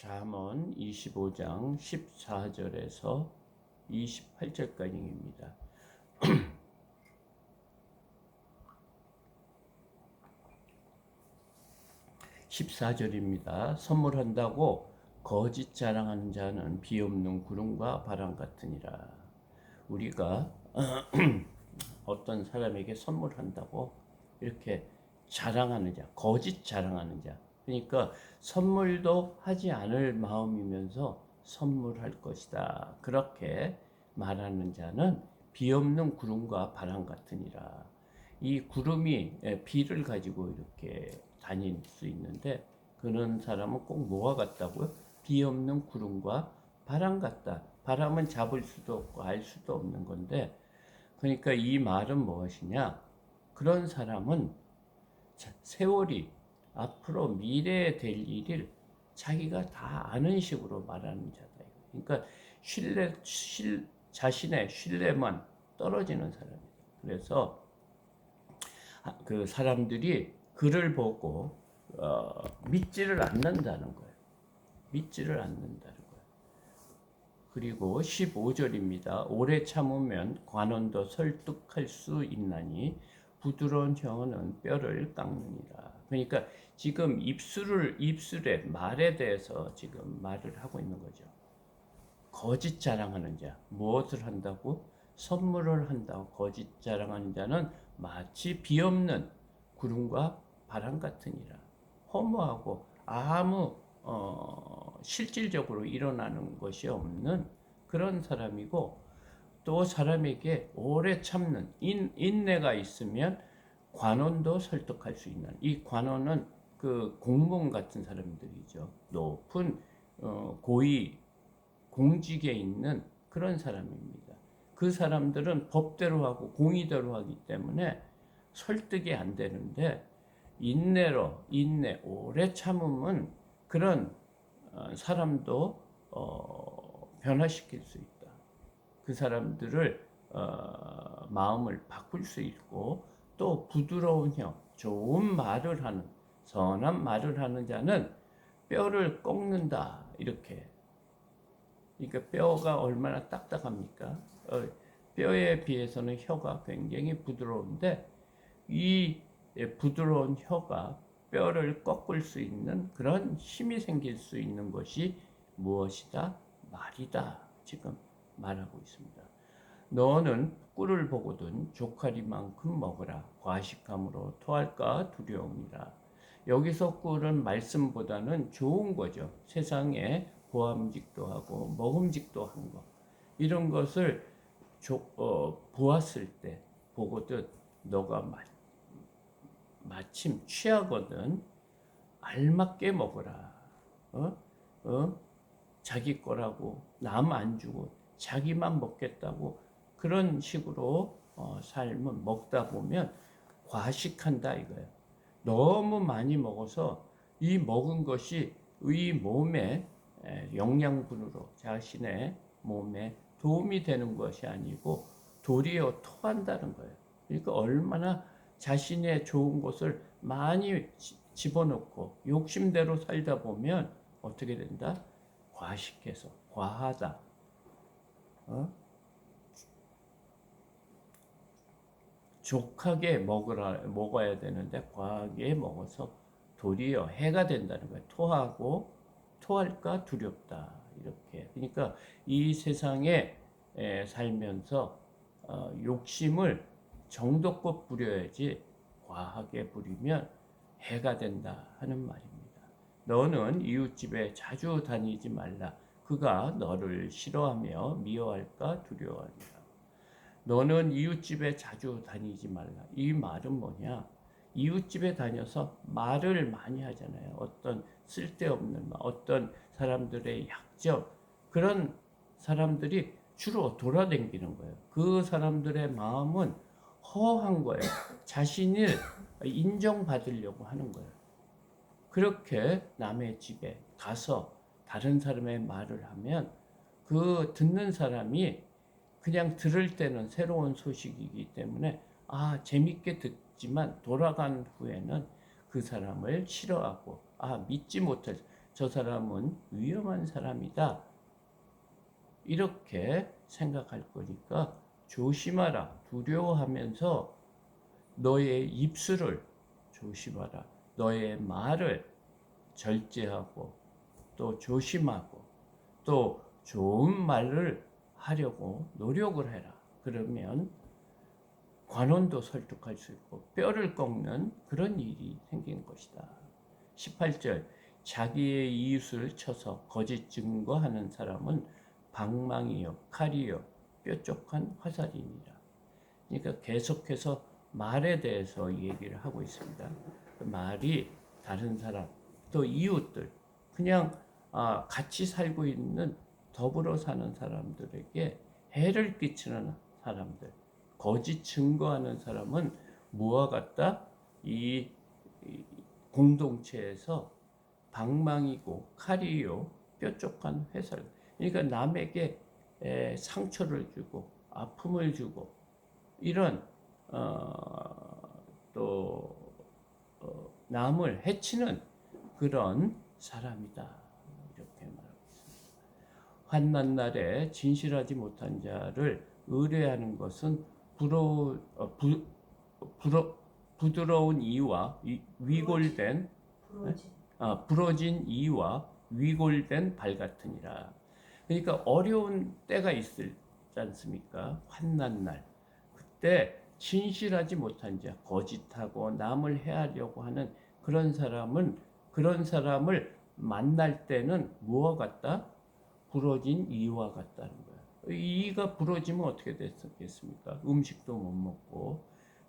잠언 25장 14절에서 28절까지입니다. 14절입니다. 선물한다고 거짓 자랑하는 자는 비없는 구름과 바람 같으니라. 우리가 어떤 사람에게 선물한다고 이렇게 자랑하는 자, 거짓 자랑하는 자. 그러니까 선물도 하지 않을 마음이면서 선물할 것이다. 그렇게 말하는 자는 비없는 구름과 바람 같으니라. 이 구름이 비를 가지고 이렇게 다닐 수 있는데 그런 사람은 꼭 뭐와 같다고요? 비 없는 구름과 바람 같다. 바람은 잡을 수도 없고 알 수도 없는 건데, 그러니까 이 말은 무엇이냐? 그런 사람은 세월이 앞으로 미래에 될 일을 자기가 다 아는 식으로 말하는 자다. 그러니까 자신의 신뢰만 떨어지는 사람이다. 그래서 그 사람들이 그를 보고 믿지를 않는다는 거예요. 믿지를 않는다는 거예요. 그리고 15절입니다. 오래 참으면 관원도 설득할 수 있나니 부드러운 혀는 뼈를 깎느니라. 그러니까 지금 입술의 말에 대해서 지금 말을 하고 있는 거죠. 거짓 자랑하는 자, 무엇을 한다고? 선물을 한다고 거짓 자랑하는 자는 마치 비없는 구름과 바람 같으니라. 허무하고 아무 실질적으로 일어나는 것이 없는 그런 사람이고, 또 사람에게 오래 참는 인내가 있으면 관원도 설득할 수 있는, 이 관원은 그 공무원 같은 사람들이죠. 높은 고위 공직에 있는 그런 사람입니다. 그 사람들은 법대로 하고 공의대로 하기 때문에 설득이 안 되는데, 인내, 오래 참음은 그런 사람도 변화시킬 수 있다. 그 사람들을 마음을 바꿀 수 있고, 또 부드러운 혀, 좋은 말을 하는, 선한 말을 하는 자는 뼈를 꺾는다. 이렇게. 그러니까 뼈가 얼마나 딱딱합니까? 뼈에 비해서는 혀가 굉장히 부드러운데, 이 부드러운 혀가 뼈를 꺾을 수 있는 그런 힘이 생길 수 있는 것이 무엇이다? 말이다. 지금 말하고 있습니다. 너는 꿀을 보거든 조카리만큼 먹으라. 과식함으로 토할까 두려움이라. 여기서 꿀은 말씀보다는 좋은 거죠. 세상에 보암직도 하고 먹음직도 한 거, 이런 것을 보았을 때 보거든 너가 마침 취하거든 알맞게 먹어라. 자기 거라고 남 안 주고 자기만 먹겠다고 그런 식으로 삶은 먹다 보면 과식한다 이거예요. 너무 많이 먹어서 이 먹은 것이 이 몸에 영양분으로 자신의 몸에 도움이 되는 것이 아니고 도리어 토한다는 거예요. 그러니까 얼마나 자신의 좋은 것을 많이 집어넣고 욕심대로 살다 보면 어떻게 된다? 과식해서 과하다. 족하게 먹어야 되는데 과하게 먹어서 도리어 해가 된다는 거예요. 토할까 두렵다. 이렇게. 그러니까 이 세상에 살면서 욕심을 정도껏 부려야지 과하게 부리면 해가 된다 하는 말입니다. 너는 이웃집에 자주 다니지 말라. 그가 너를 싫어하며 미워할까 두려워하니라. 너는 이웃집에 자주 다니지 말라. 이 말은 뭐냐? 이웃집에 다녀서 말을 많이 하잖아요. 어떤 쓸데없는 말, 어떤 사람들의 약점, 그런 사람들이 주로 돌아다니는 거예요. 그 사람들의 마음은 허한 거예요. 자신을 인정받으려고 하는 거예요. 그렇게 남의 집에 가서 다른 사람의 말을 하면 그 듣는 사람이 그냥 들을 때는 새로운 소식이기 때문에 재밌게 듣지만 돌아간 후에는 그 사람을 싫어하고 믿지 못할, 저 사람은 위험한 사람이다. 이렇게 생각할 거니까 조심하라. 두려워하면서 너의 입술을 조심하라. 너의 말을 절제하고 또 조심하고 또 좋은 말을 하려고 노력을 해라. 그러면 관원도 설득할 수 있고 뼈를 꺾는 그런 일이 생긴 것이다. 18절 자기의 이웃을 쳐서 거짓 증거하는 사람은 방망이요 칼이요 뾰족한 화살이니라. 그러니까 계속해서 말에 대해서 얘기를 하고 있습니다. 그 말이 다른 사람 또 이웃들 그냥 같이 살고 있는 더불어 사는 사람들에게 해를 끼치는 사람들 거짓 증거하는 사람은 무와 같다? 이 공동체에서 방망이고 칼이요 뾰족한 회살. 그러니까 남에게 상처를 주고 아픔을 주고 이런 또 남을 해치는 그런 사람이다. 이렇게 말하고 있습니다. 환난 날에 진실하지 못한 자를 의뢰하는 것은 부드러운 이와 위골된 부러진 이와 위골된 발 같으니라. 그러니까 어려운 때가 있지 않습니까? 환난 날 그때 진실하지 못한 자, 거짓하고 남을 해하려고 하는 그런 사람을 만날 때는 무엇 같다? 부러진 이와 같다는 거예요. 이가 부러지면 어떻게 됐겠습니까? 음식도 못 먹고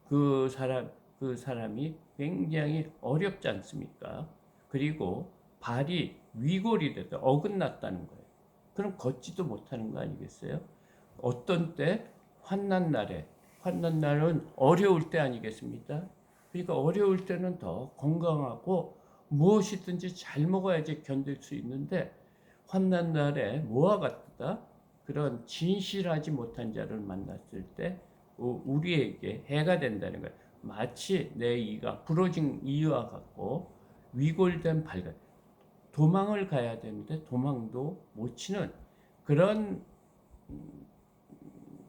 그 사람이 굉장히 어렵지 않습니까? 그리고 발이 위골이 됐다, 어긋났다는 거예요. 그럼 걷지도 못하는 거 아니겠어요? 어떤 때? 환난 날은 어려울 때 아니겠습니까? 그러니까 어려울 때는 더 건강하고 무엇이든지 잘 먹어야지 견딜 수 있는데 환난 날에 뭐와 같다? 그런 진실하지 못한 자를 만났을 때 우리에게 해가 된다는 거예요. 마치 내 이가 부러진 이와 같고 위골된 발 같. 도망을 가야 되는데 도망도 못 치는 그런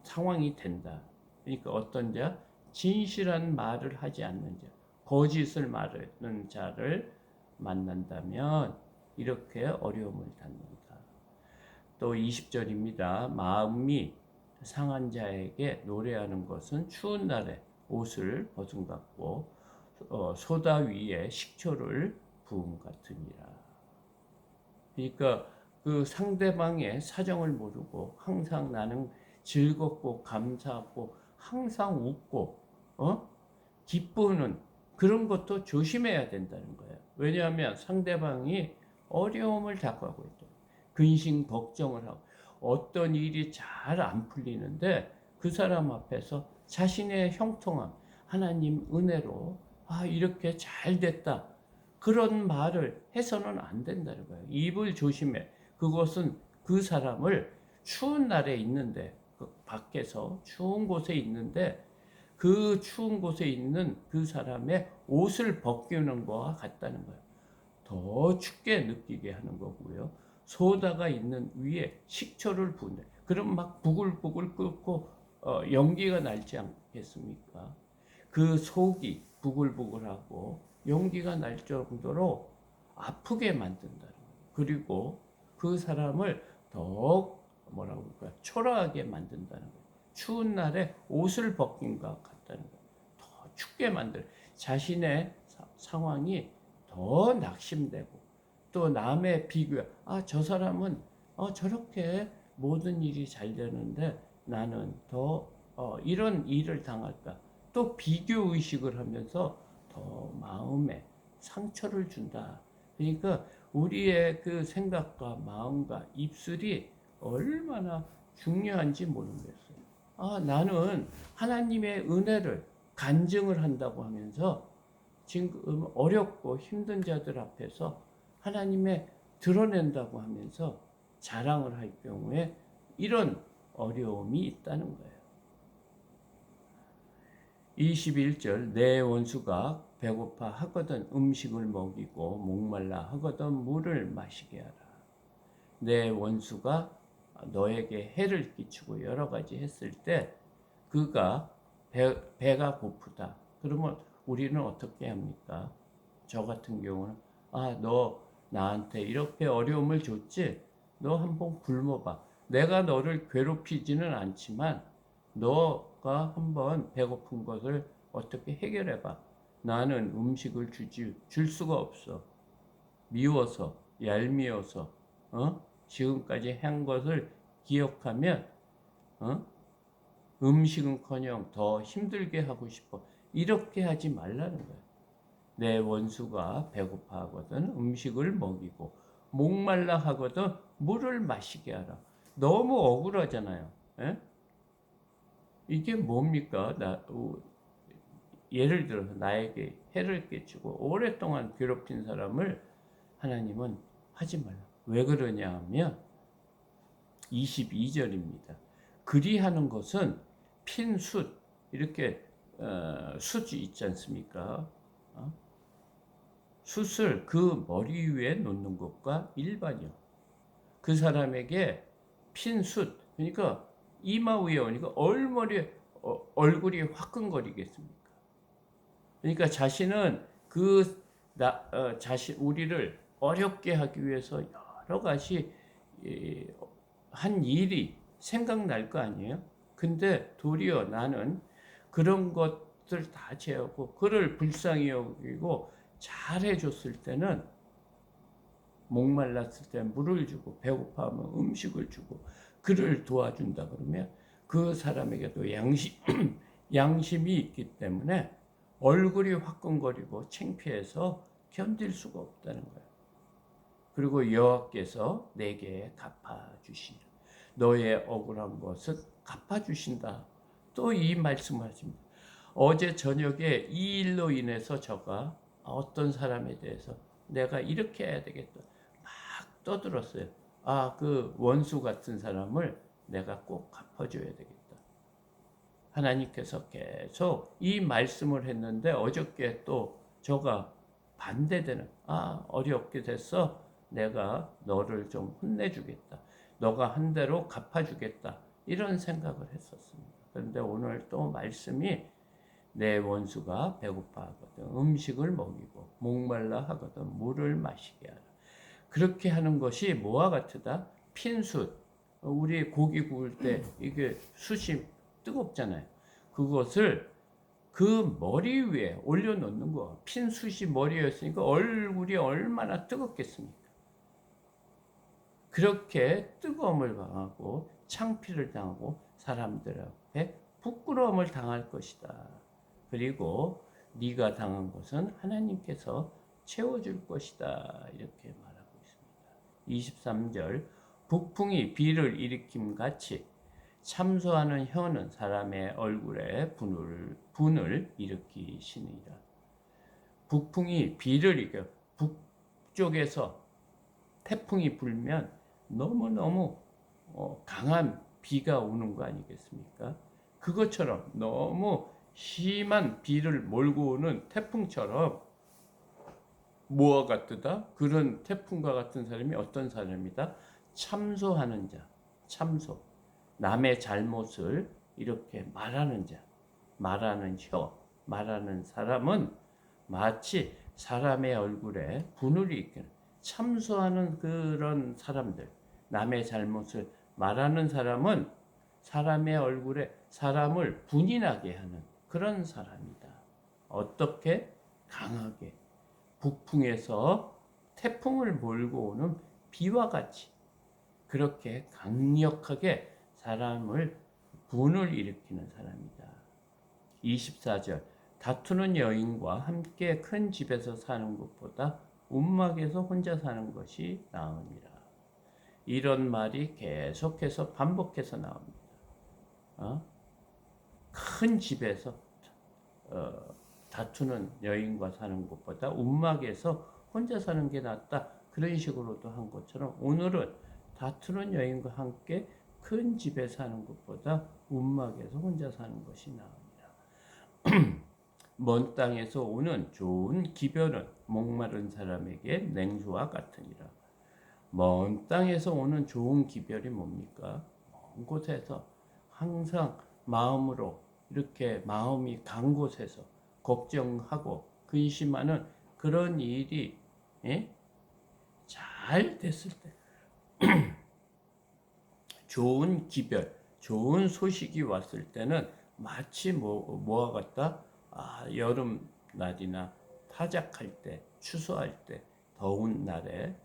상황이 된다. 그러니까 어떤 자? 진실한 말을 하지 않는 자, 거짓을 말하는 자를 만난다면 이렇게 어려움을 갖는다. 또 20절입니다. 마음이 상한 자에게 노래하는 것은 추운 날에 옷을 벗은 같고 소다 위에 식초를 부은 같으니라. 그러니까 그 상대방의 사정을 모르고 항상 나는 즐겁고 감사하고 항상 웃고 기쁘는 그런 것도 조심해야 된다는 거예요. 왜냐하면 상대방이 어려움을 당하고 있다. 근심 걱정을 하고 어떤 일이 잘 안 풀리는데 그 사람 앞에서 자신의 형통함, 하나님 은혜로 이렇게 잘 됐다. 그런 말을 해서는 안 된다는 거예요. 입을 조심해. 그것은 그 사람을 추운 날에 있는데 밖에서 추운 곳에 있는데 그 추운 곳에 있는 그 사람의 옷을 벗기는 것과 같다는 거예요. 더 춥게 느끼게 하는 거고요. 소다가 있는 위에 식초를 부은다. 그럼 막 부글부글 끓고 연기가 날지 않겠습니까? 그 속이 부글부글하고 연기가 날 정도로 아프게 만든다는 거예요. 그리고 그 사람을 더욱 뭐라고 할까 초라하게 만든다는 거예요. 추운 날에 옷을 벗긴 것 같다는 거예요. 더 춥게 만들 자신의 상황이 더 낙심되고 또 남의 비교 저 사람은 저렇게 모든 일이 잘 되는데 나는 더 이런 일을 당할까 또 비교 의식을 하면서 더 마음에 상처를 준다. 그러니까 우리의 그 생각과 마음과 입술이 얼마나 중요한지 모르겠어요. 나는 하나님의 은혜를 간증을 한다고 하면서 지금 어렵고 힘든 자들 앞에서 하나님의 드러낸다고 하면서 자랑을 할 경우에 이런 어려움이 있다는 거예요. 21절 내 원수가 배고파 하거든 음식을 먹이고 목말라 하거든 물을 마시게 하라. 내 원수가 너에게 해를 끼치고 여러 가지 했을 때 그가 배가 고프다. 그러면 우리는 어떻게 합니까? 저 같은 경우는 너 나한테 이렇게 어려움을 줬지? 너 한번 굶어봐. 내가 너를 괴롭히지는 않지만 너가 한번 배고픈 것을 어떻게 해결해봐. 나는 음식을 줄 수가 없어. 미워서, 얄미워서, 지금까지 한 것을 기억하면, 음식은커녕 더 힘들게 하고 싶어. 이렇게 하지 말라는 거야. 내 원수가 배고파하거든 음식을 먹이고 목말라 하거든 물을 마시게 하라. 너무 억울하잖아요. 에? 이게 뭡니까? 예를 들어서 나에게 해를 끼치고 오랫동안 괴롭힌 사람을 하나님은 하지 말라. 왜 그러냐 하면 22절입니다. 그리하는 것은 핀숯 이렇게 숯이 있지 않습니까? 숯을 그 머리 위에 놓는 것과 일반이요. 그 사람에게 핀숯 그러니까 이마 위에 오니까 얼굴이 화끈거리겠습니까? 그러니까 자신은 우리를 어렵게 하기 위해서 여러 가지 한 일이 생각날 거 아니에요? 근데 도리어 나는 그런 것들 다 제하고 그를 불쌍히 여기고 잘해줬을 때는 목말랐을 때 물을 주고 배고파하면 음식을 주고 그를 도와준다 그러면 그 사람에게도 양심이 있기 때문에 얼굴이 화끈거리고 창피해서 견딜 수가 없다는 거예요. 그리고 여호와께서 내게 갚아주시리라. 너의 억울한 것을 갚아주신다. 또 이 말씀을 하십니다. 어제 저녁에 이 일로 인해서 저가 어떤 사람에 대해서 내가 이렇게 해야 되겠다. 막 떠들었어요. 그 원수 같은 사람을 내가 꼭 갚아줘야 되겠다. 하나님께서 계속 이 말씀을 했는데 어저께 또 저가 반대되는 어렵게 됐어. 내가 너를 좀 혼내주겠다. 너가 한 대로 갚아주겠다. 이런 생각을 했었습니다. 그런데 오늘 또 말씀이 내 원수가 배고파하거든 음식을 먹이고 목말라 하거든 물을 마시게 하라. 그렇게 하는 것이 뭐와 같으다? 핀숯. 우리 고기 구울 때 이게 숯이 뜨겁잖아요. 그것을 그 머리 위에 올려놓는 거. 핀숯이 머리였으니까 얼굴이 얼마나 뜨겁겠습니까? 그렇게 뜨거움을 당하고 창피를 당하고 사람들 앞에 부끄러움을 당할 것이다. 그리고 네가 당한 것은 하나님께서 채워줄 것이다. 이렇게 말하고 있습니다. 23절 북풍이 비를 일으킴 같이 참소하는 혀는 사람의 얼굴에 분을 일으키시니라. 북풍이 비를 이겨 북쪽에서 태풍이 불면 너무너무 강한 비가 오는 거 아니겠습니까? 그것처럼 너무 심한 비를 몰고 오는 태풍처럼 뭐와 같으다? 그런 태풍과 같은 사람이 어떤 사람이다? 참소하는 자, 참소. 남의 잘못을 이렇게 말하는 자, 말하는 말하는 사람은 마치 사람의 얼굴에 분을 일으키는 참소하는 그런 사람들, 남의 잘못을 말하는 사람은 사람의 얼굴에 사람을 분이 나게 하는 그런 사람이다. 어떻게? 강하게. 북풍에서 태풍을 몰고 오는 비와 같이 그렇게 강력하게 사람을 분을 일으키는 사람이다. 24절 다투는 여인과 함께 큰 집에서 사는 것보다 움막에서 혼자 사는 것이 나으니라. 이런 말이 계속해서 반복해서 나옵니다. 큰 집에서 다투는 여인과 사는 것보다 움막에서 혼자 사는 게 낫다. 그런 식으로도 한 것처럼 오늘은 다투는 여인과 함께 큰 집에 사는 것보다 움막에서 혼자 사는 것이 나옵니다. 먼 땅에서 오는 좋은 기별은 목마른 사람에게 냉수와 같으니라. 먼 땅에서 오는 좋은 기별이 뭡니까? 먼 곳에서 항상 마음으로 이렇게 마음이 간 곳에서 걱정하고 근심하는 그런 일이 예? 잘 됐을 때 좋은 기별, 좋은 소식이 왔을 때는 마치 뭐와 같다? 여름 날이나 타작할 때, 추수할 때, 더운 날에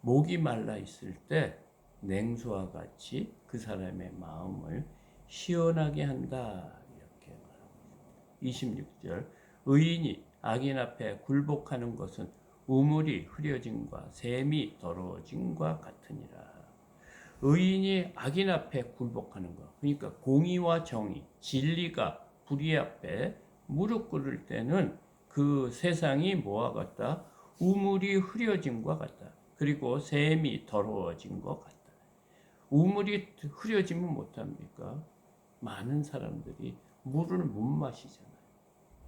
목이 말라 있을 때 냉수와 같이 그 사람의 마음을 시원하게 한다. 이렇게 말합니다. 26절 의인이 악인 앞에 굴복하는 것은 우물이 흐려짐과 샘이 더러워짐과 같으니라. 의인이 악인 앞에 굴복하는 것, 그러니까 공의와 정의, 진리가 불의 앞에 무릎 꿇을 때는 그 세상이 뭐와 같다? 우물이 흐려짐과 같다. 그리고 샘이 더러워진 것 같다. 우물이 흐려지면 못합니까? 많은 사람들이 물을 못 마시잖아요.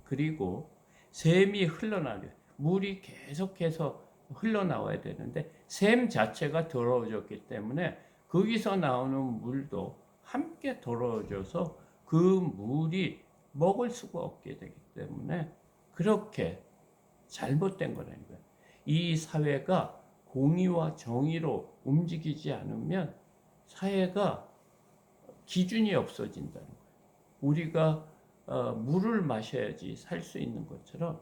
그리고 샘이 흘러나려 물이 계속해서 흘러나와야 되는데 샘 자체가 더러워졌기 때문에 거기서 나오는 물도 함께 더러워져서 그 물이 먹을 수가 없게 되기 때문에 그렇게 잘못된 거라는 거예요. 이 사회가 공의와 정의로 움직이지 않으면 사회가 기준이 없어진다는 거예요. 우리가 물을 마셔야지 살 수 있는 것처럼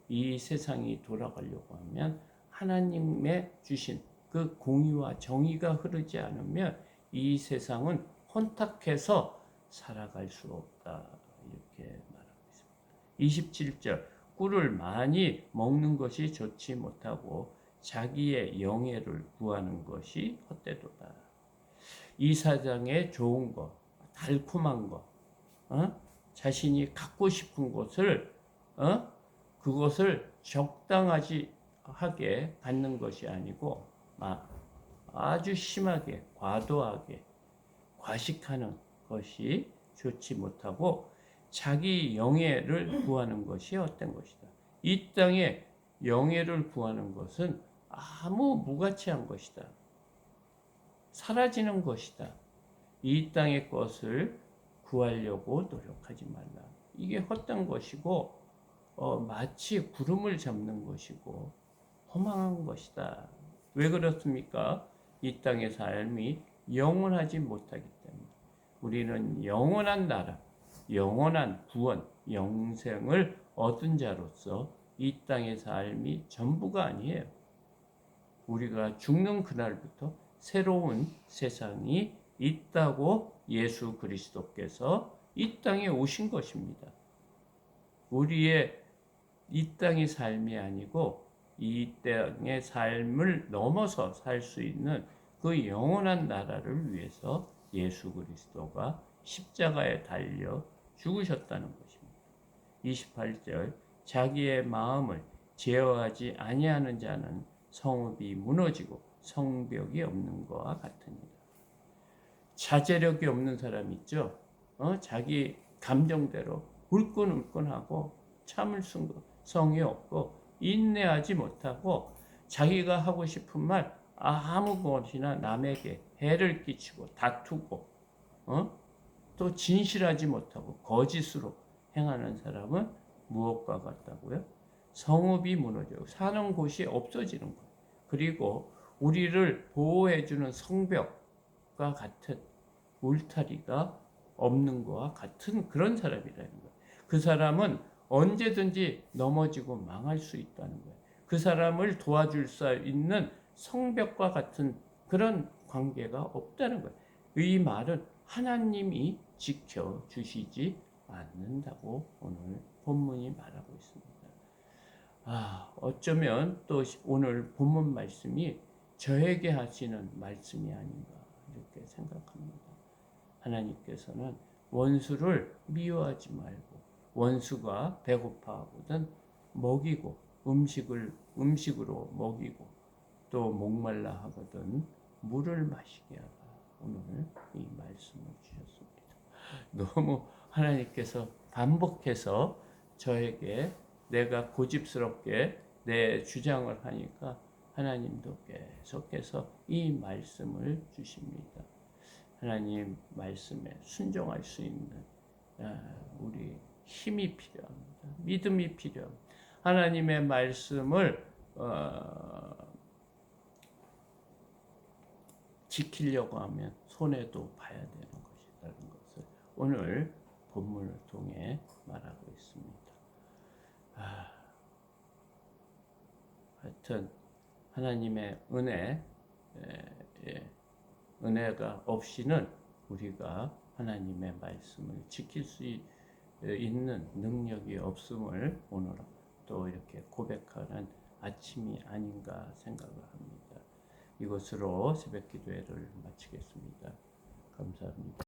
이 세상이 돌아가려고 하면 하나님의 주신 그 공의와 정의가 흐르지 않으면 이 세상은 혼탁해서 살아갈 수 없다. 이렇게 말하고 있습니다. 27절 꿀을 많이 먹는 것이 좋지 못하고 자기의 영예를 구하는 것이 헛되도다. 이 세상에 좋은 것, 달콤한 것, 자신이 갖고 싶은 것을 그것을 적당하지 하게 갖는 것이 아니고 아주 심하게 과도하게 과식하는 것이 좋지 못하고 자기 영예를 구하는 것이 헛된 것이다. 이 땅에 영예를 구하는 것은 아무 무가치한 것이다. 사라지는 것이다. 이 땅의 것을 구하려고 노력하지 말라. 이게 헛된 것이고 마치 구름을 잡는 것이고 허망한 것이다. 왜 그렇습니까? 이 땅의 삶이 영원하지 못하기 때문에 우리는 영원한 나라, 영원한 구원, 영생을 얻은 자로서 이 땅의 삶이 전부가 아니에요. 우리가 죽는 그날부터 새로운 세상이 있다고 예수 그리스도께서 이 땅에 오신 것입니다. 우리의 이 땅의 삶이 아니고 이 땅의 삶을 넘어서 살 수 있는 그 영원한 나라를 위해서 예수 그리스도가 십자가에 달려 죽으셨다는 것입니다. 28절 자기의 마음을 제어하지 아니하는 자는 성읍이 무너지고 성벽이 없는 것과 같으니라. 자제력이 없는 사람 있죠? 자기 감정대로 울끈울끈하고 참을 성이 없고 인내하지 못하고 자기가 하고 싶은 말 아무 것이나 남에게 해를 끼치고 다투고 또 진실하지 못하고 거짓으로 행하는 사람은 무엇과 같다고요? 성읍이 무너지고 사는 곳이 없어지는 것. 그리고 우리를 보호해주는 성벽과 같은 울타리가 없는 것과 같은 그런 사람이라는 거예요. 그 사람은 언제든지 넘어지고 망할 수 있다는 거예요. 그 사람을 도와줄 수 있는 성벽과 같은 그런 관계가 없다는 거예요. 이 말은 하나님이 지켜주시지 않는다고 오늘 본문이 말하고 있습니다. 어쩌면 또 오늘 본문 말씀이 저에게 하시는 말씀이 아닌가 이렇게 생각합니다. 하나님께서는 원수를 미워하지 말고 원수가 배고파하거든 먹이고 음식으로 먹이고 또 목말라 하거든 물을 마시게 하라. 오늘 이 말씀을 주셨습니다. 너무 하나님께서 반복해서 저에게 내가 고집스럽게 내 주장을 하니까 하나님도 계속해서 이 말씀을 주십니다. 하나님 말씀에 순종할 수 있는 우리 힘이 필요합니다. 믿음이 필요합니다. 하나님의 말씀을 지키려고 하면 손해도 봐야 되는 것이라는 것을 오늘 본문을 통해 말하고 있습니다. 하여튼 하나님의 은혜가 없이는 우리가 하나님의 말씀을 지킬 수 있는 능력이 없음을 오늘 또 이렇게 고백하는 아침이 아닌가 생각을 합니다. 이것으로 새벽 기도회를 마치겠습니다. 감사합니다.